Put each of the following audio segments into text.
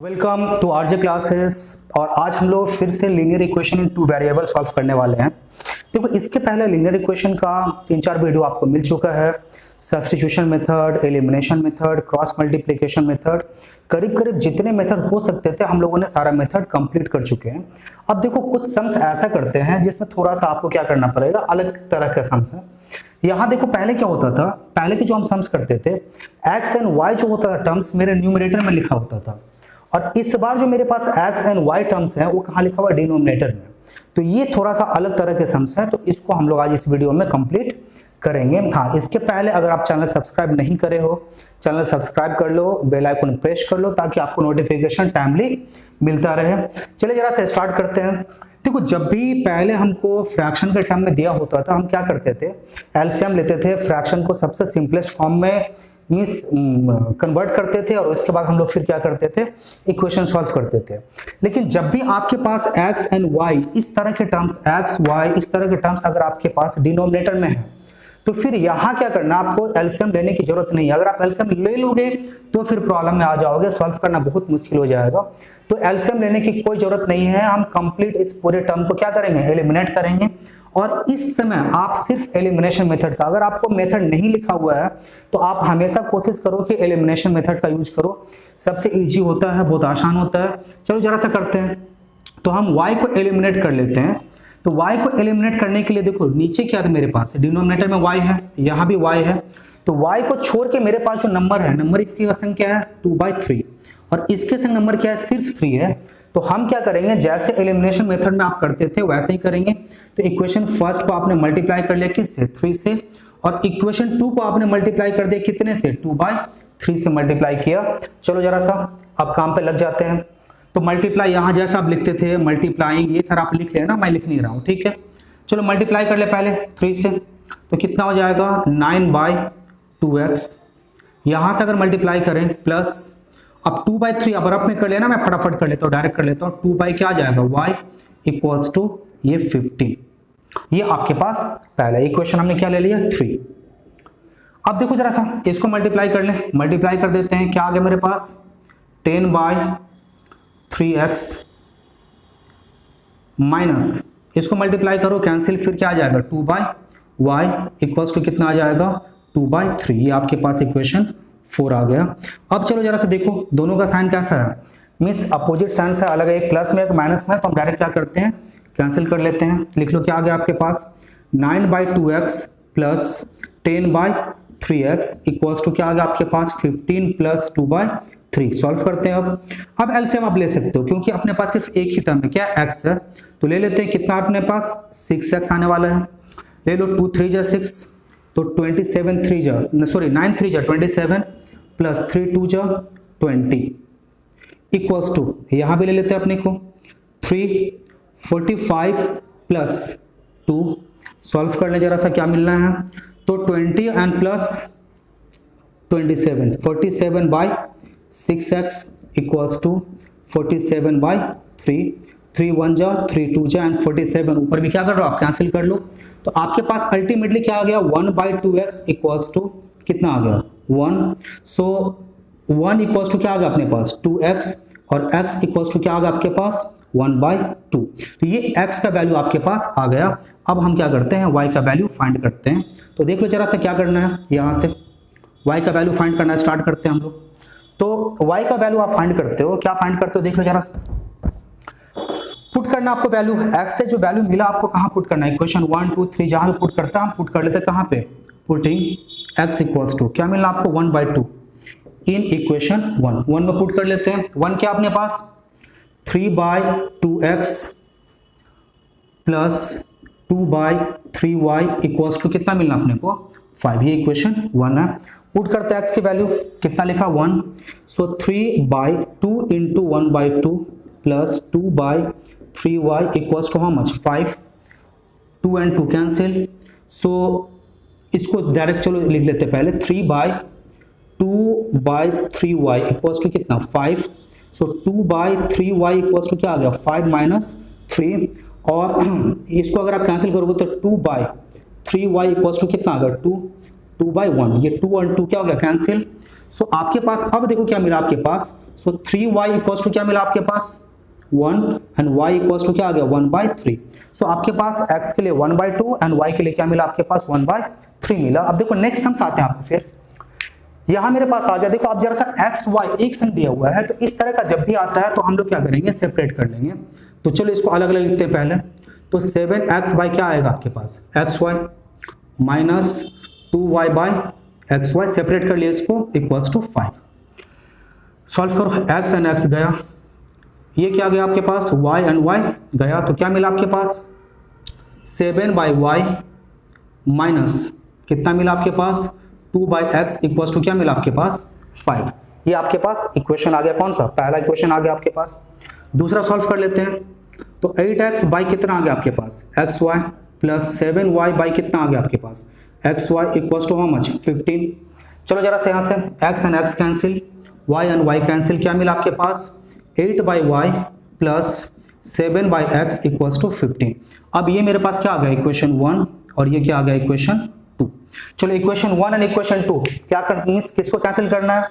Welcome to RJ classes. और आज हम लोग फिर से linear equation in two variable solve करने वाले हैं। देखो इसके पहले लीनियर इक्वेशन का 3-4 वीडियो आपको मिल चुका है। Substitution method, elimination method, cross multiplication method, करीब करीब जितने मेथड हो सकते थे हम लोगों ने सारा मेथड कंप्लीट कर चुके हैं। अब देखो कुछ सम्स ऐसा करते हैं जिसमें थोड़ा सा आपको क्या करना पड़ेगा, अलग तरह के सम्स है। यहाँ देखो पहले क्या होता था, पहले के जो हम सम्स करते थे एक्स एंड वाई जो होता था टर्म्स मेरे न्यूमरेटर में लिखा होता था, और इस बार जो मेरे पास x एंड y टर्म्स हैं वो कहाँ लिखा हुआ है, डिनोमिनेटर में। तो ये थोड़ा सा अलग तरह के सम्स हैं, तो इसको हम लोग आज इस वीडियो में कंप्लीट करेंगे। हाँ, इसके पहले अगर आप चैनल सब्सक्राइब नहीं करे हो, चैनल सब्सक्राइब कर लो, बेल आइकन प्रेस कर लो ताकि आपको नोटिफिकेशन टाइमली मिलता रहे। चलिए जरा से स्टार्ट करते हैं। देखो जब भी पहले हमको फ्रैक्शन के टर्म में दिया होता था हम क्या करते थे, एलसीएम लेते थे, फ्रैक्शन को सबसे सिंपलेस्ट फॉर्म में मींस कन्वर्ट करते थे और उसके बाद हम लोग फिर क्या करते थे, इक्वेशन सॉल्व करते थे। लेकिन जब भी आपके पास x एंड y इस तरह के टर्म्स, x y इस तरह के टर्म्स अगर आपके पास डिनोमिनेटर में है तो फिर यहाँ क्या करना, आपको एलसीएम लेने की जरूरत नहीं है। अगर आप एलसीएम ले लोगे तो फिर प्रॉब्लम में आ जाओगे, सॉल्व करना बहुत मुश्किल हो जाएगा। तो एलसीएम लेने की कोई जरूरत नहीं है, हम कंप्लीट इस पूरे टर्म को क्या करेंगे, एलिमिनेट करेंगे। और इस समय आप सिर्फ एलिमिनेशन मेथड का, अगर आपको मेथड नहीं लिखा हुआ है तो आप हमेशा कोशिश करो कि एलिमिनेशन मेथड का यूज करो, सबसे इजी होता है, बहुत आसान होता है। चलो जरा सा करते हैं। तो हम y को एलिमिनेट कर लेते हैं। तो y को एलिमिनेट करने के लिए देखो नीचे क्या है मेरे पास, डिनोमिनेटर में y है, यहाँ भी y है। तो y को छोड़ के मेरे पास जो नंबर है, नंबर इसकी संग क्या है 2/3, और इसके संग नंबर क्या है, सिर्फ 3 है। तो हम क्या करेंगे, जैसे एलिमिनेशन मेथड में आप करते थे वैसे ही करेंगे। तो इक्वेशन फर्स्ट को आपने मल्टीप्लाई कर लिया किससे, 3 से, और इक्वेशन 2 को आपने मल्टीप्लाई कर दिया कितने से, 2/3 से मल्टीप्लाई किया। चलो जरा सा अब काम पे लग जाते हैं। तो मल्टीप्लाई यहाँ जैसा आप लिखते थे, मल्टीप्लाइंग, ये सर आप लिख लेना, मैं लिख नहीं रहा हूँ, ठीक है। चलो मल्टीप्लाई कर ले पहले 3 से, तो कितना हो जाएगा 9/2x। यहाँ से अगर मल्टीप्लाई करें प्लस, अब 2/3 अब रफ में कर लेना, मैं फटाफट कर लेता हूँ, डायरेक्ट कर लेता हूँ। 2 क्या आ जाएगा, y इक्वल्स टू ये 15। ये आपके पास पहला इक्वेशन हमने क्या ले लिया, 3। अब देखो जरा सा इसको मल्टीप्लाई कर लें, मल्टीप्लाई कर देते हैं, क्या आ गया मेरे पास 10/3x माइनस, इसको मल्टीप्लाई करो, कैंसिल, फिर क्या आ जाएगा 2/y इक्वल्स टू कितना आ जाएगा 2/3। ये आपके पास इक्वेशन 4 आ गया। अब चलो जरा सा देखो दोनों का साइन कैसा है, मिस अपोजिट साइन है, अलग है, एक प्लस में एक माइनस में, तो हम डायरेक्ट क्या करते हैं, कैंसिल कर लेते हैं। लिख लो क्या आ गया आपके पास 9/2x plus 10/3x equals to क्या आ गया आपके पास 15 प्लस 2/3। सॉल्व करते हैं। अब एलसीएम आप ले सकते हो क्योंकि अपने पास सिर्फ एक ही टर्म है, क्या x है, तो ले लेते हैं। कितना अपने पास 6x आने वाला है, ले लो 2 3 जा 6, तो 27 3 जा, सॉरी 9 3 जा 27 प्लस 3 2 जा 20 इक्वल्स टू, यहाँ भी ले लेते हैं अपने को 345 प्लस 2। सॉल्व कर ले जरा सा क्या मिलना है, तो 20 and plus 27, 47/6x equals to 47/3। 3 1 जा 3 2 जा एंड 47, ऊपर भी क्या कर रहे हो आप, कैंसिल कर लो। तो आपके पास अल्टीमेटली क्या आ गया 1/2x इक्वल्स टू कितना आ गया 1। सो 1 इक्वल्स टू क्या आ गया अपने पास 2x, और x इक्वल्स टू क्या आ गया आपके पास 1/2। तो ये x का वैल्यू आपके पास आ गया। अब हम क्या करते हैं, y का वैल्यू फाइंड करते हैं। तो देख लो जरा सा क्या करना है, यहाँ से y का वैल्यू फाइंड करना स्टार्ट करते हैं हम लोग। तो y का वैल्यू आप फाइंड करते हो, क्या फाइंड करते हो, देख लो जरा सा, पुट करना आपको वैल्यू, x से जो वैल्यू मिला आपको कहाँ पुट करना है, इक्वेशन 1 2 3 जहां पे पुट करता है हम पुट कर लेते हैं कहाँ पे, पुटिंग x इक्वल्स टू क्या मिलना आपको 1/2 इन इक्वेशन 1 में पुट कर लेते हैं। 1 क्या अपने पास 3/2x plus 2/3y equals to कितना मिलना अपने को 5। ये इक्वेशन 1 है। पुट करते हैं x की वैल्यू, कितना लिखा 1, so 3/2 into 1/2 plus 2/3y equals to how much 5। 2 and 2 cancel, so इसको डायरेक्ट चलो लिख लेते हैं पहले 3/2/3y इक्वल्स टू कितना 5। सो 2/3y इक्वल्स टू क्या आ गया 5 माइनस 3, और इसको अगर आप कैंसिल करोगे तो 2/3y इक्वल्स टू कितना आ गया 2। 2/1, ये 2 और 2 क्या हो गया कैंसिल। सो आपके पास अब देखो क्या मिला आपके पास, सो 3y इक्वल्स टू क्या मिला आपके पास 1 एंड y इक्वल्स टू क्या आ गया 1/3। सो आपके पास x के लिए 1/2 एंड y के लिए क्या मिला आपके पास 1/3 मिला। अब देखो नेक्स्ट सम्स आते हैं आपको, फिर यहां मेरे पास आ गया, देखो आप जरा सा x y एक संग दिया हुआ है, तो इस तरह का जब भी आता है तो हम लोग क्या करेंगे सेपरेट कर लेंगे। तो चलो इसको अलग अलग लिखते हैं पहले। तो 7x बाई क्या आएगा आपके पास xy minus 2y by xy, separate कर लिया इसको, इक्वल्स टू 5। सॉल्व करो, x एंड x गया, ये क्या गया आपके पास y एंड y गया, तो क्या मिला आपके पास 7/y माइनस कितना मिला आपके पास 2/x इक्वल्स टू क्या मिला आपके पास 5। ये आपके पास इक्वेशन आ गया, कौन सा पहला इक्वेशन आ गया आपके पास। दूसरा सॉल्व कर लेते हैं। तो 8x बाई कितना आ गया आपके पास xy प्लस 7y बाई कितना आ गया आपके पास xy equals to how much 15। चलो जरा से यहाँ से x and x cancel, y and y cancel, क्या मिला आपके पास 8/y plus 7/x equals to 15। अब ये मेरे पास क्या आ गया इक्वेशन 1 और ये क्या आ गया इक्वेशन 2। चलो इक्वेशन 1 एंड इक्वेशन 2 क्या मींस किसको कैंसिल करना है,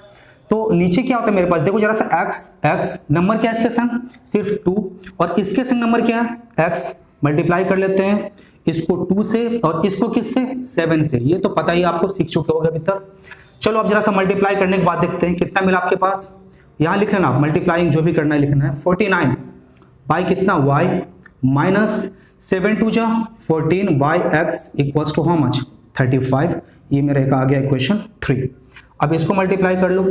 तो नीचे क्या होता है मेरे पास, देखो जरा सा x नंबर क्या है इसके संग सिर्फ 2 और इसके संग नंबर क्या है x, मल्टीप्लाई कर लेते हैं इसको 2 से और इसको किससे 7 से, ये तो पता ही आपको सीख चुके होगे अभी तक। चलो अब जरा सा मल्टीप्लाई करने के बाद देखते हैं कितना मिला आपके पास, यहां लिख लेना मल्टीप्लाइंग जो भी करना है लिखना है 49 बाई कितना y माइनस 7 2 जा 14 by x equals to how much 35। ये मेरा एक आ गया इक्वेशन 3। अब इसको मल्टीप्लाई कर लो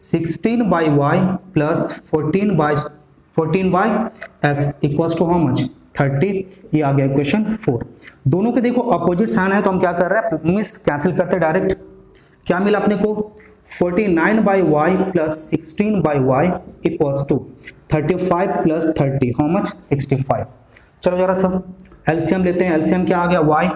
16/y plus 14/x equals to how much 30। ये आ गया इक्वेशन 4। दोनों के देखो अपोजिट साइन है तो हम क्या कर रहे हैं मिस कैंसिल करते डायरेक्ट। क्या मिला अपने को 49/y plus 16/y equals to 35 plus 30 how much 65। चलो जरा सा एलसीएम लेते हैं, एलसीएम क्या आ गया y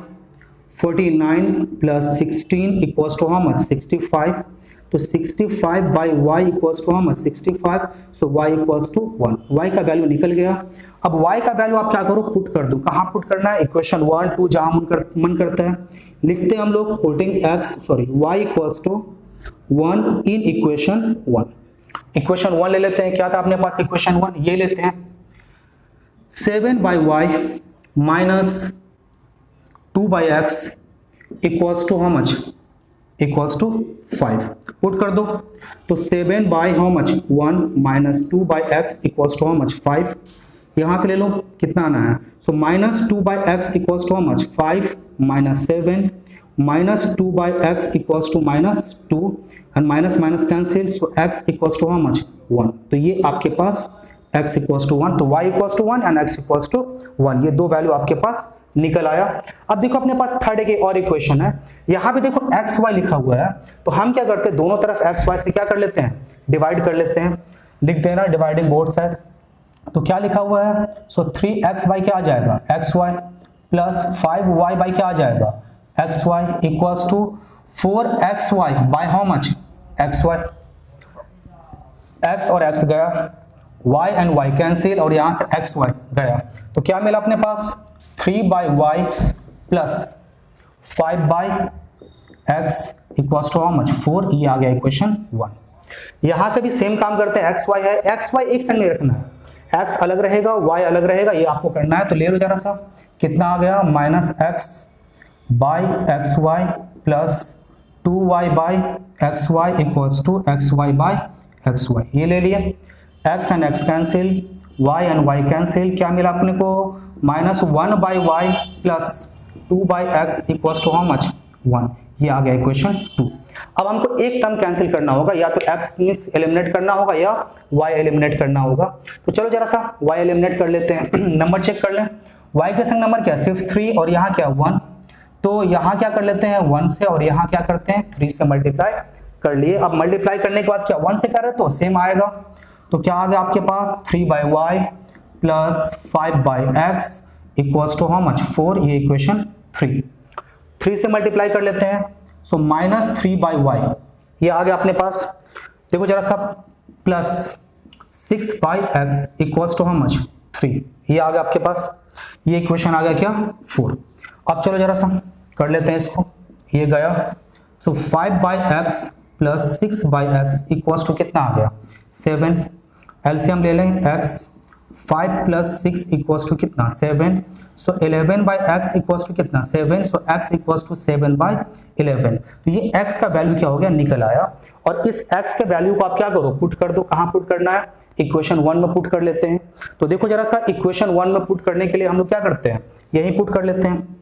49 plus 16 equals to how much 65। तो 65/y equals to how much 65, so y equals to 1। y का वैल्यू निकल गया। अब y का वैल्यू आप क्या करो पुट कर दो, कहाँ पुट करना है इक्वेशन 1 2 जहां मन करता है लिखते हैं हम लोग putting y equals to 1 in equation 1। Equation 1 ले लेते हैं, क्या था अपने पास इक्वेशन 1, ये लेते हैं 7/y minus 2/x equals to how much equals to 5। Put कर दो तो 7 by how much 1 minus 2/x equals to how much 5। यहां से ले लो कितना आना है, so minus 2/x equals to how much 5 minus 7 minus 2/x equals to minus 2 and minus minus cancel, so x equals to how much 1। तो ये आपके पास x इक्वल्स टू 1, तो y equals to 1 and x equals to 1, ये दो value आपके पास निकल आया। अब देखो अपने पास थर्ड एक और इक्वेशन है, यहां पे देखो xy लिखा हुआ है, तो हम क्या करते हैं दोनों तरफ xy से क्या कर लेते हैं डिवाइड कर लेते हैं, लिख देना डिवाइडिंग बोथ साइड। तो क्या लिखा हुआ है, सो 3x बाई क्या आ जाएगा xy प्लस 5y बाई क्या आ जाएगा xy equals to 4xy by how much xy। x और x गया, y एंड y कैंसिल और यहां से xy गया, तो क्या मिला अपने पास 3/y plus 5/x equals to how much 4। ये आ गया इक्वेशन 1। यहां से भी सेम काम करते हैं, xy है, xy एक संग नहीं रखना है, x अलग रहेगा y अलग रहेगा, ये आपको करना है। तो ले लो जरा सा कितना आ गया minus x by xy plus 2y by xy equals to xy by xy। ये ले लिए x and x cancel, y and y cancel, क्या मिला अपने को minus 1/y plus 2/x equals to how much 1। ये आ गया इक्वेशन 2। अब हमको एक टर्म कैंसिल करना होगा, या तो x एलिमिनेट करना होगा या y एलिमिनेट करना होगा। तो चलो जरा सा y एलिमिनेट कर लेते हैं नंबर चेक कर लें, y के संग नंबर क्या है सिर्फ 3 और यहाँ क्या 1, तो यहाँ क्या कर लेते हैं 1 से और यहाँ क्या करते हैं 3 से मल्टीप्लाई कर लिए। अब मल्टीप्लाई करने के बाद क्या 1 से कर रहे तो सेम आएगा, तो क्या आ गया आपके पास 3/y plus 5/x equals to how much 4। ये इक्वेशन 3 से मल्टीप्लाई कर लेते हैं, सो माइनस 3/y ये आ गया अपने पास। देखो जरा सा plus 6/x equals to how much 3। ये आ गया आपके पास, ये इक्वेशन आ गया क्या 4। अब चलो जरा सा कर लेते हैं इसको, ये गया सो 5/x plus 6/x equals to कितना आ गया 7। एलसीएम ले लें x, 5 प्लस 6 इक्वल्स टू कितना 7। सो 11/x इक्वल्स टू कितना 7। सो x इक्वल्स टू 7/11। तो ये x का वैल्यू क्या हो गया निकल आया। और इस x के वैल्यू को आप क्या करो पुट कर दो। कहाँ पुट करना है, इक्वेशन 1 में पुट कर लेते हैं। तो देखो जरा सा, इक्वेशन 1 में पुट करने के लिए हम लोग क्या करते हैं, यही पुट कर लेते हैं।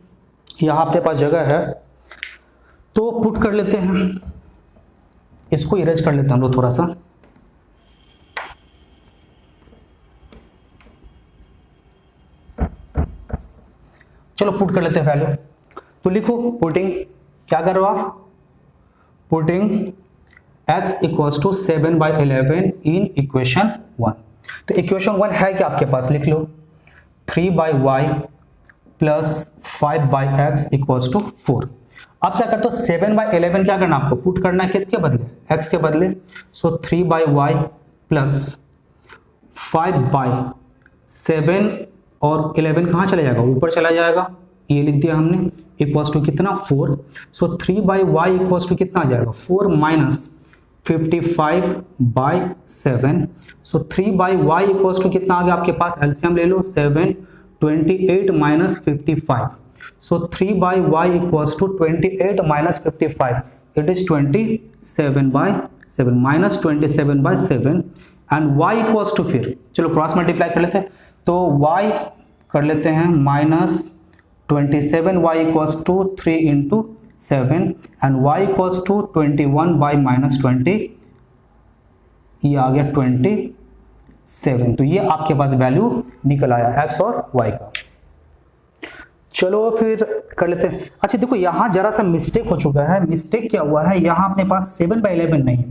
यहाँ अपने पास जगह है तो पुट कर लेते हैं। इसको इरेज कर लेते हैं हम लोग थोड़ा सा। चलो पुट कर लेते हैं वैल्यू। तो लिखो पुटिंग, क्या कर रहे हो आप, putting x equals to 7/11 in equation 1। तो इक्वेशन 1 है क्या आपके पास, लिख लो 3/y plus 5/x equals to 4। अब क्या करते हो 7/11 क्या करना आपको, पुट करना है किसके बदले, x के बदले। सो 3/y प्लस 5/7 और 11 कहाँ चला जाएगा, ऊपर चला जाएगा, ये लिख दिया हमने, इक्वल्स टू कितना 4। सो 3/y इक्वल्स टू कितना आ जाएगा 4 minus 55/7। So 3/y equals to कितना आ गया आपके पास, एलसीएम ले लो 7, 28 minus 55। So 3/y equals to 28 minus 55, it is 27/7 minus 27/7 and y equals to, फिर चलो क्रॉस मल्टीप्लाई कर लेते हैं। तो y कर लेते हैं minus 27y equals to 3 into 7 and y equals to 21/-20, ये आ गया 27। तो ये आपके पास वैल्यू निकल आया x और y का। चलो फिर कर लेते हैं। अच्छा देखो यहाँ जरा सा मिस्टेक हो चुका है। मिस्टेक क्या हुआ है, यहाँ अपने पास 7/11 नहीं है।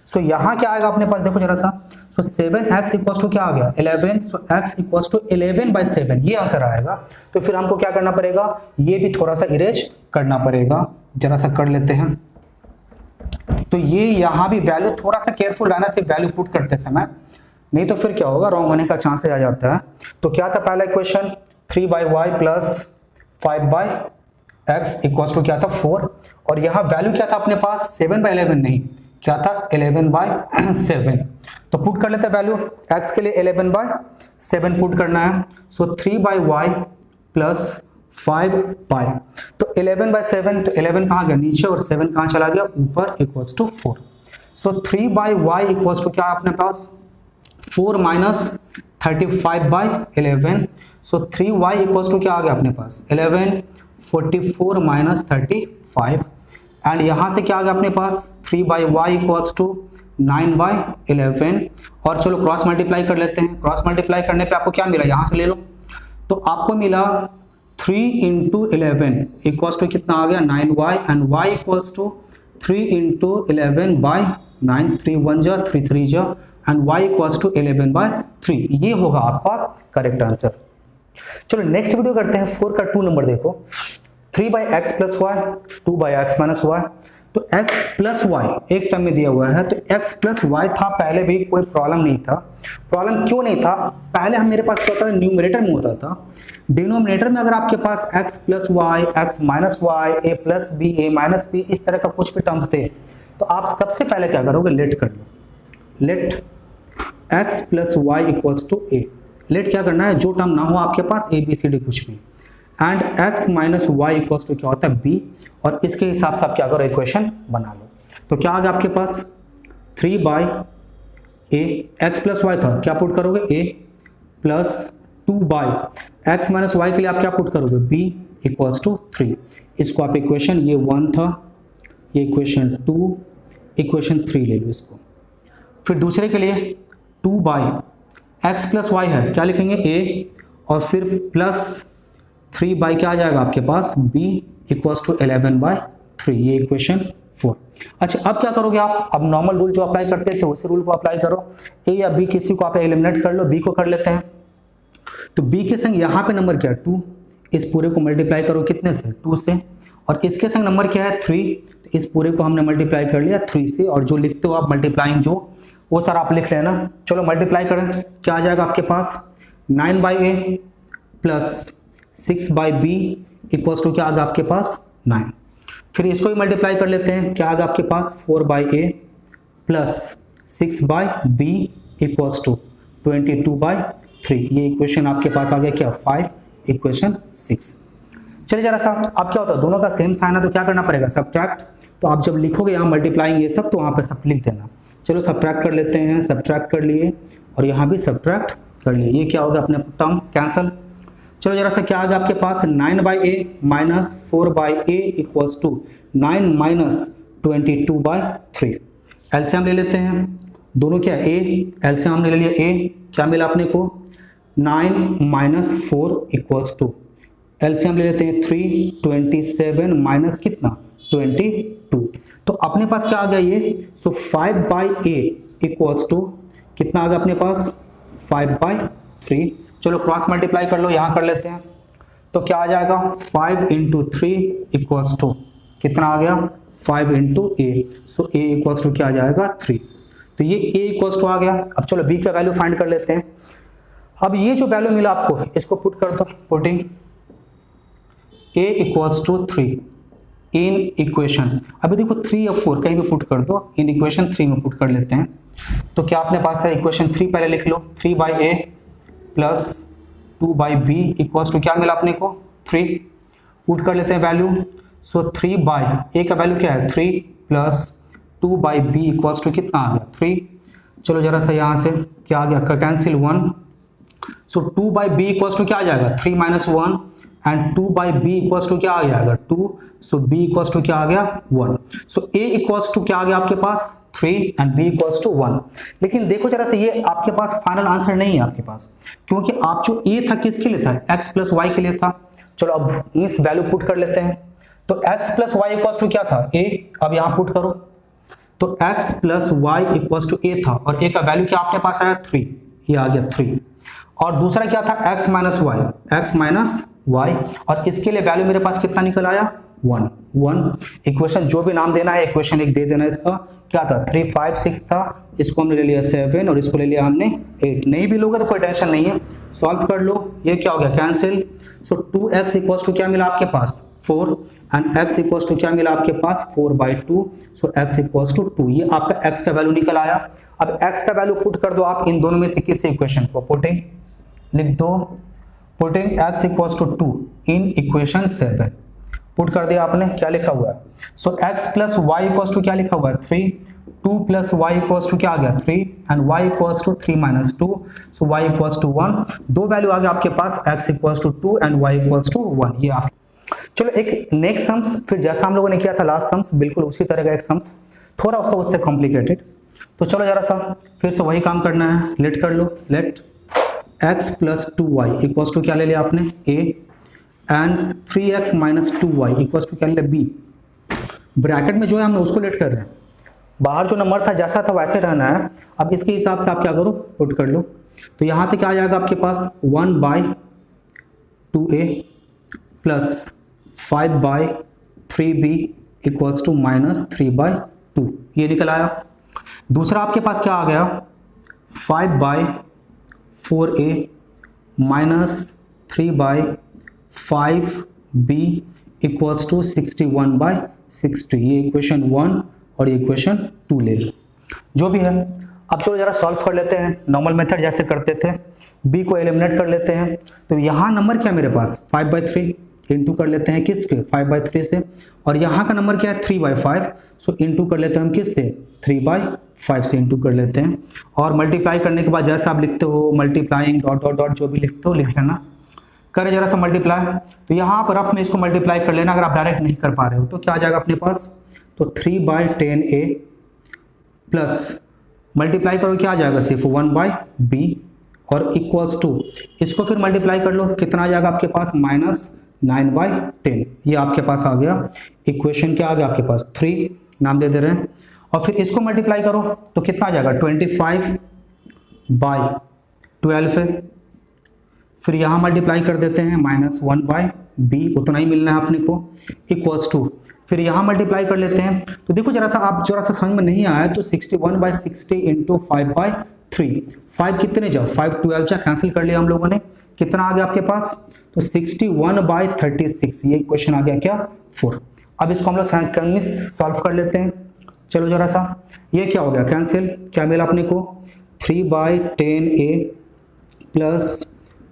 सो यहाँ क्या आएगा अपने पास, देखो जरा सा। सो 7x इक्वल्स टू क्या आ गया 11। सो x इक्वल्स टू 11/7, ये आंसर आएगा। तो फिर हमको क्या करना पड़ेगा, ये भी थोड़ा सा इरेज करना पड़ेगा। जरा सा कर लेते हैं। तो ये यहाँ भी वैल्यू थोड़ा सा केयरफुल रहना से वैल्यू पुट करते समय, नहीं तो फिर क्या होगा, रॉन्ग होने का चांसेस आ जाता है। तो क्या था पहला equation, 3/y plus 5/x equals to क्या था 4, और यहाँ वैल्यू क्या था अपने पास 7/11 नहीं, क्या था 11/7। तो पुट कर लेते हैं वैल्यू, x के लिए 11/7 पुट करना है। सो 3/y प्लस 5/, तो 11/7, तो 11 कहाँ गया नीचे और 7 कहाँ चला गया ऊपर, equals to 4। So 3/y equals to क्या अपने पास 4 minus 35/11। So 3y equals to क्या आ गया अपने पास 11, 44 माइनस 35 एंड यहाँ से क्या आ गया अपने पास 3/y इक्वल्स टू 9/11। और चलो क्रॉस मल्टीप्लाई कर लेते हैं। क्रॉस मल्टीप्लाई करने पे आपको क्या मिला, यहाँ से ले लो, तो आपको मिला 3 इंटू 11 इक्वल्स टू कितना आ गया 9y and y equals to 3 into 11/9, 3 1 जा 3 3 जा एंड y इक्वल्स टू 11/3। ये होगा आपका करेक्ट आंसर। चलो नेक्स्ट वीडियो करते हैं 4 का 2 नंबर। देखो 3/x plus y, 2/x minus y। तो x प्लस y एक टर्म में दिया हुआ है, तो x प्लस y था पहले भी, कोई प्रॉब्लम नहीं था। प्रॉब्लम क्यों नहीं था, पहले हम मेरे पास क्या होता था, न्यूमरेटर में होता था। डिनोमिनेटर में अगर आपके पास x plus y, x minus y, a plus b, a minus b, इस तरह का कुछ भी टर्म्स थे, तो आप सबसे पहले क्या करोगे, लेट कर लो, let x plus y equals to a। Let क्या करना है, जो टर्म ना हो आपके पास a b c d कुछ भी, and x minus y equals to क्या होता है b, और इसके हिसाब से आप क्या करो, इक्वेशन बना लो। तो क्या आ गया आपके पास 3/a, x प्लस y था, क्या पुट करोगे a plus 2/x minus y के लिए आप क्या पुट करोगे b इक्वल्स टू 3। इसको आप इक्वेशन, ये 1 था, ये इक्वेशन 2, इक्वेशन 3 ले लो इसको। फिर दूसरे के लिए 2/x प्लस y है, क्या लिखेंगे a, और फिर प्लस 3 क्या आ जाएगा आपके पास b इक्वल्स टू 11/3, ये इक्वेशन 4। अच्छा अब क्या करोगे आप, अब नॉर्मल रूल जो अप्लाई करते थे उसी रूल को अप्लाई करो। a या b किसी को आप एलिमिनेट कर लो, b को कर लेते हैं। तो b के संग यहाँ पे नंबर क्या है 2, इस पूरे को मल्टीप्लाई करो कितने से 2 से, और इसके संग नंबर क्या है 3, तो इस पूरे को हमने मल्टीप्लाई कर लिया 3 से, और जो लिखते हो आप मल्टीप्लाइंग जो, वो सारा आप लिख लेना। चलो मल्टीप्लाई करें, क्या आ जाएगा आपके पास 9/a plus 6/b equals to क्या आ गया आपके पास 9। फिर इसको भी मल्टीप्लाई कर लेते हैं, क्या आ गया आपके पास 4/a plus 6/b equals to 22/3। ये इक्वेशन आपके पास आ गया क्या 5, इक्वेशन 6। चलिए जरा सा, अब क्या होता है दोनों का सेम साइन है तो क्या करना पड़ेगा सब्ट्रैक्ट। तो आप जब लिखोगे यहाँ मल्टीप्लाइंग ये सब तो वहाँ पे सब लिख देना। चलो सब्ट्रैक्ट कर लेते हैं, सब्ट्रैक्ट कर लिए और यहाँ भी सब्ट्रैक्ट कर लिए। ये क्या होगा अपने टर्म कैंसल। चलो जरा सा क्या आ गया आपके पास 9/a minus 4/a equals to 9 minus 22/3। LCM ले लेते हैं, दोनों क्या a, एलसीएम हमने ले लिया a, क्या मिला अपने को 9 माइनस 4 इक्वल्स टू एलसीएम ले लेते हैं 3, 27 माइनस कितना 22। तो अपने पास क्या आ गया ये, सो 5/a इक्वल्स टू कितना आ गया अपने पास 5/3। चलो क्रॉस मल्टीप्लाई कर लो, यहाँ कर लेते हैं तो क्या आ जाएगा 5 × 3 इक्वल्स टू कितना आ गया 5 × a। So a equals to क्या आ जाएगा 3। तो ये a इक्वल्स टू आ गया। अब चलो b का वैल्यू फाइंड कर लेते हैं। अब ये जो वैल्यू मिला आपको इसको पुट कर दो, putting a equals to 3 in equation, अभी देखो 3 या 4 कहीं भी पुट कर दो, इन इक्वेशन 3 में पुट कर लेते हैं। तो क्या अपने पास है इक्वेशन 3 पहले लिख लो, 3/a plus 2/b equals to क्या मिला अपने को 3, पुट कर लेते हैं वैल्यू। सो 3/a का वैल्यू क्या है 3 प्लस 2/b इक्वल्स टू कितना आ गया 3। चलो जरा सा यहाँ से क्या आ गया cancel 1। So 2/b equals to क्या आ जाएगा 3 minus 1 and 2/b equals to क्या आ जाएगा 2। सो b इक्वल्स टू क्या आ गया 1। सो a इक्वल्स टू क्या आ गया आपके पास 3 एंड b इक्वल्स टू 1। लेकिन देखो जरा से ये आपके पास फाइनल आंसर नहीं है आपके पास, क्योंकि आप जो a था किसके लिए था x प्लस y के लिए था। चलो अब इस वैल्यू पुट कर लेते हैं। तो x plus y equals to क्या था a, अब यहाँ पुट करो तो x plus y equals to a था और a का वैल्यू क्या आपके पास आया 3, ये आ गया 3। और दूसरा क्या था x माइनस y और इसके लिए वैल्यू मेरे पास कितना निकल आया 1। इक्वेशन जो भी नाम देना है इक्वेशन 1 दे देना। इसका क्या था 3, 5, 6 था, इसको हमने ले लिया 7 और इसको ले लिया हमने 8। नहीं भी लोगे तो कोई टेंशन नहीं है, सॉल्व कर लो। ये क्या हो गया cancel. So 2x equals to क्या मिला आपके पास 4 एंड x इक्वल्स टू क्या मिला आपके पास 4/2। सो x इक्वल्स टू 2, ये आपका x का वैल्यू निकल आया। अब x का वैल्यू पुट कर दो आप इन दोनों में से किसी इक्वेशन को, पुटिंग लिख दो, putting x equals to 2 in equation 7। Put कर दिया आपने, क्या लिखा हुआ है so x plus y equals to क्या लिखा हुआ है 3, 2 प्लस वाई इक्वल्स टू क्या आ गया 3 and y equals to 3 minus 2। So y equals to 1। दो वैल्यू आ गया आपके पास x equals to 2 and y equals to 1। ये आप चलो एक नेक्स्ट सम्स, फिर जैसा हम लोगों ने किया था लास्ट सम्स बिल्कुल उसी तरह का एक सम्स, थोड़ा सा उससे कॉम्प्लिकेटेड। तो चलो जरा सा फिर से वही काम करना है, लेट कर लो, let x plus 2y equals to क्या ले लिया आपने a and 3x minus 2y equals to क्या ले लिया b। ब्रैकेट में जो है हमने उसको लेट कर रहे हैं, बाहर जो नंबर था जैसा था वैसे रहना है। अब इसके हिसाब से आप क्या करो पुट कर लो। तो यहाँ से क्या आ जाएगा आपके पास 1/2a plus 5/3b equals to minus 3/2, ये निकल आया। दूसरा आपके पास क्या आ गया 5/4a minus 3/5b equals to 61/60। ये इक्वेशन 1 और ये इक्वेशन 2 ले लो, जो भी है। अब चलो जरा सॉल्व कर लेते हैं नॉर्मल मेथड जैसे करते थे, b को एलिमिनेट कर लेते हैं। तो यहाँ नंबर क्या मेरे पास 5/3 इंटू कर लेते हैं किसके 5/3 से, और यहाँ का नंबर क्या है 3/5। सो इंटू कर लेते हैं हम किससे 3/5 से इंटू कर लेते हैं। और मल्टीप्लाई करने के बाद जैसा आप लिखते हो मल्टीप्लाइंग डॉट डॉट डॉट जो भी लिखते हो लिख लेना। करें जरा सा मल्टीप्लाई, तो यहाँ पर रफ में इसको मल्टीप्लाई कर लेना। अगर आप डायरेक्ट नहीं कर पा रहे हो तो क्या आ जाएगा अपने पास, तो 3/10a प्लस मल्टीप्लाई करो क्या आ जाएगा सिर्फ 1/b और इक्वल्स टू इसको फिर मल्टीप्लाई कर लो, कितना आ जाएगा आपके पास -9/10। ये आपके पास आ गया इक्वेशन, क्या आ गया आपके पास 3 नाम दे रहे हैं। और फिर इसको मल्टीप्लाई करो तो कितना आ जाएगा 25/12 है। फिर यहाँ मल्टीप्लाई कर देते हैं -1/b, उतना ही मिलना है अपने को, इक्वल्स टू फिर यहाँ मल्टीप्लाई कर लेते हैं। तो देखो जरा सा समझ में नहीं आया तो 61/60 इंटू 5/3, 5 कितने जाओ 5 12 जा कैंसिल कर लिया हम लोगों ने, कितना आ गया आपके पास, तो 61/36। ये इक्वेशन आ गया क्या 4। अब इसको हम लोग सॉल्व कर लेते हैं। चलो जरा सा, ये क्या हो गया कैंसिल, क्या मिला अपने को 3/10a plus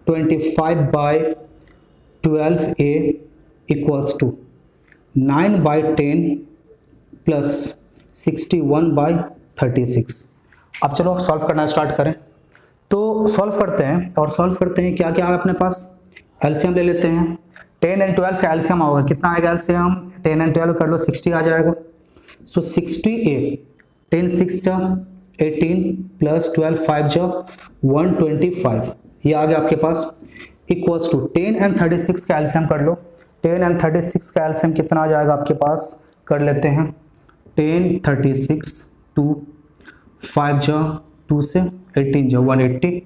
25/12a equals to 9/10 plus 61/36। अब चलो सॉल्व करना स्टार्ट करें। तो सॉल्व करते हैं और सॉल्व करते हैं क्या क्या है अपने पास, एलसीएम ले लेते हैं। 10 और 12 का एलसीएम होगा, कितना आएगा एलसीएम, 10 और 12 कर लो 60 आ जाएगा। सो 60a 10 6 जा 18 प्लस 12 5 जा 125, ये आ गया आपके पास इक्वल्स टू 10 और 36 का एलसीएम कर लो। 10 और 36 का एलसीएम कितना आ जाएगा आपके पास, कर लेते हैं 10 36 2 5 जा 2 से 18 जा 180,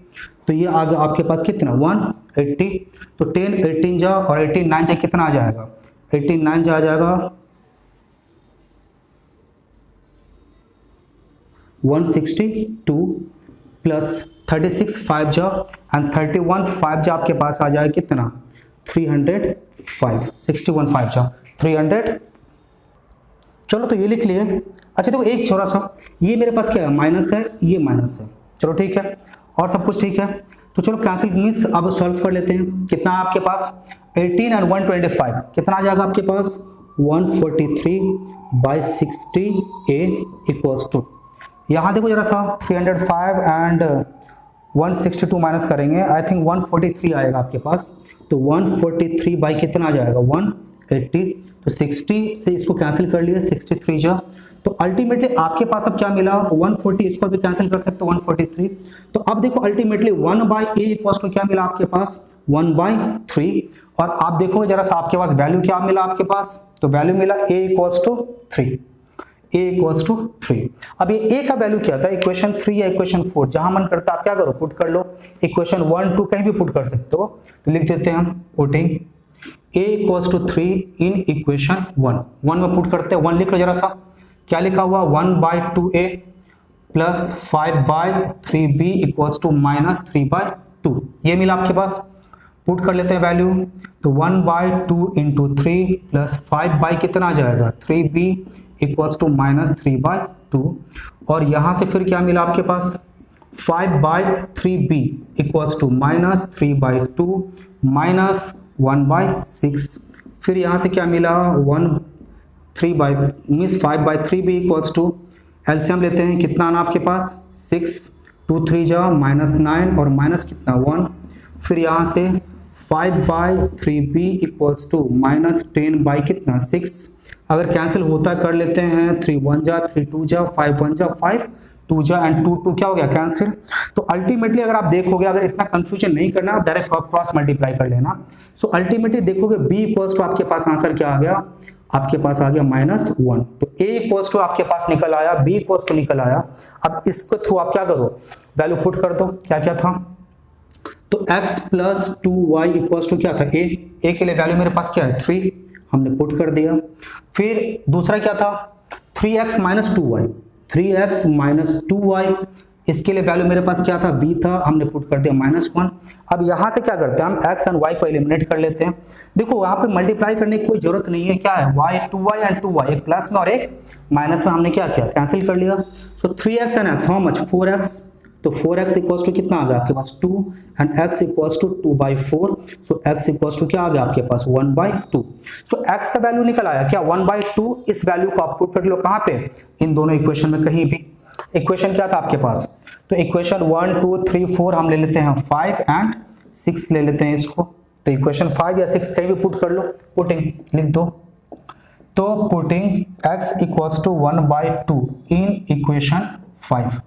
तो ये आ गया आपके पास कितना 180। तो 10 18 जा और 18 9 जा कितना आ जाएगा, 18 9 जा आ जाएगा 162 प्लस 36 5 जा एंड 31 5 जा आपके पास आ जाएगा कितना 305, 61 5 जा 300। चलो तो ये लिख लिए। अच्छा देखो एक छोटा सा, ये मेरे पास क्या है माइनस है, ये माइनस है, चलो ठीक है और सब कुछ ठीक है। तो चलो कैंसिल मीन्स अब सॉल्व कर लेते हैं। कितना है आपके पास 18 और 125, कितना आ जाएगा आपके पास 143/60a इक्वल्स टू, यहाँ देखो जरा सा 305 एंड 162 माइनस करेंगे, आई थिंक 143 आएगा आपके पास। तो 143 बाई कितना आ जाएगा 180, तो 60 से इसको कैंसिल कर लिए 63 जा, तो अल्टीमेटली आपके पास अब क्या मिला 140, इसको भी कैंसिल कर सकते हो 143। तो अब देखो अल्टीमेटली 1/a इक्वल्स टू क्या मिला आपके पास 1/3, और आप देखो जरा सा आपके पास वैल्यू क्या मिला आपके पास, तो वैल्यू मिला a equals to 3, a equals to 3। अब ये a का वैल्यू क्या था इक्वेशन 3 या इक्वेशन 4, जहां मन करता आप क्या करो पुट कर लो, इक्वेशन 1 2 कहीं भी पुट कर सकते हो। तो लिख देते हैं हम putting a equals to 3 in equation 1 में पुट करते हैं 1 लिख लो जरा सा, क्या लिखा हुआ 1/2a plus 5/3b equals to -3/2, ये मिला आपके पास। पुट कर लेते हैं वैल्यू, तो 1/2 इंटू 3 प्लस 5 कितना आ जाएगा 3b इक्वल्स टू -3/2, और यहाँ से फिर क्या मिला आपके पास 5/3b इक्वल्स टू -3/2 -1/6, फिर यहाँ से क्या मिला 5/3b इक्वल्स टू, एलसीएम लेते हैं कितना आना आपके पास 6, 2 3 जा -9 और माइनस कितना 1, फिर यहाँ से 5/3b इक्वल्स टू -10 कितना 6, अगर कैंसिल होता कर लेते हैं 3 1 जा 3 2 जा 5 1 जा 5 2 जा एंड 2 2 क्या हो गया कैंसिल। तो अल्टीमेटली अगर आप देखोगे, अगर इतना कंफ्यूजन नहीं करना, आप डायरेक्ट क्रॉस मल्टीप्लाई कर लेना। सो अल्टीमेटली देखोगे b इक्वल्स टू आपके पास आंसर क्या आ गया, आपके पास आ गया -1। तो a इक्वल्स टू आपके पास निकल आया, b इक्वल्स टू निकल आया। अब इसके थ्रू आप क्या करो वैल्यू पुट कर दो, क्या क्या था, तो x plus 2y equals to क्या था a के लिए वैल्यू मेरे पास क्या है 3, हमने पुट कर दिया। फिर दूसरा क्या था 3x minus 2y, 3x minus 2y, इसके लिए वैल्यू मेरे पास क्या था b था, हमने पुट कर दिया -1। अब यहाँ से क्या करते हैं हम x एंड y को एलिमिनेट कर लेते हैं। देखो यहाँ पे मल्टीप्लाई करने की कोई जरूरत नहीं है, क्या है y 2y एंड 2y, एक प्लस में और एक माइनस में, हमने क्या किया कैंसिल कर लिया। So 3x and x how much 4x, तो 4x इक्वल्स टू कितना आ गया आपके पास 2 and x equals to 2/4, so x equals to क्या आ गया आपके पास 1/2। सो x का वैल्यू निकल आया क्या 1/2, इस वैल्यू को आप पुट कर लो कहाँ पे, इन दोनों इक्वेशन में कहीं भी। इक्वेशन क्या था आपके पास, तो इक्वेशन 1 2 3 4 हम ले लेते हैं 5 एंड 6 ले लेते हैं इसको, तो इक्वेशन 5 या 6 कहीं भी पुट कर लो, पुटिंग लिख दो। तो putting x equals to 1/2 in equation 5,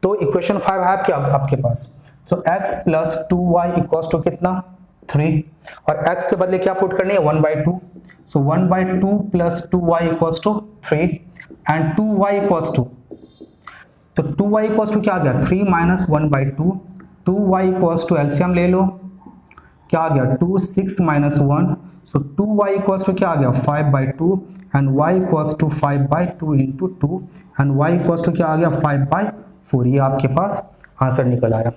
तो इक्वेशन 5 है क्या आपके पास, so x plus 2y equals to कितना 3, और x के बदले क्या पुट करनी है 1/2, so 1/2 plus 2y equals to 3 and 2y equals to, तो 2y इक्वल्स टू क्या आ गया 3 minus 1/2, 2y equals to LCM ले लो, क्या आ गया 2 6 minus 1, so 2y equals to क्या आ गया 5/2 and y equals to 5/2 into 2 and y equals to क्या आ गया 5/4, ये आपके पास आंसर निकल आया।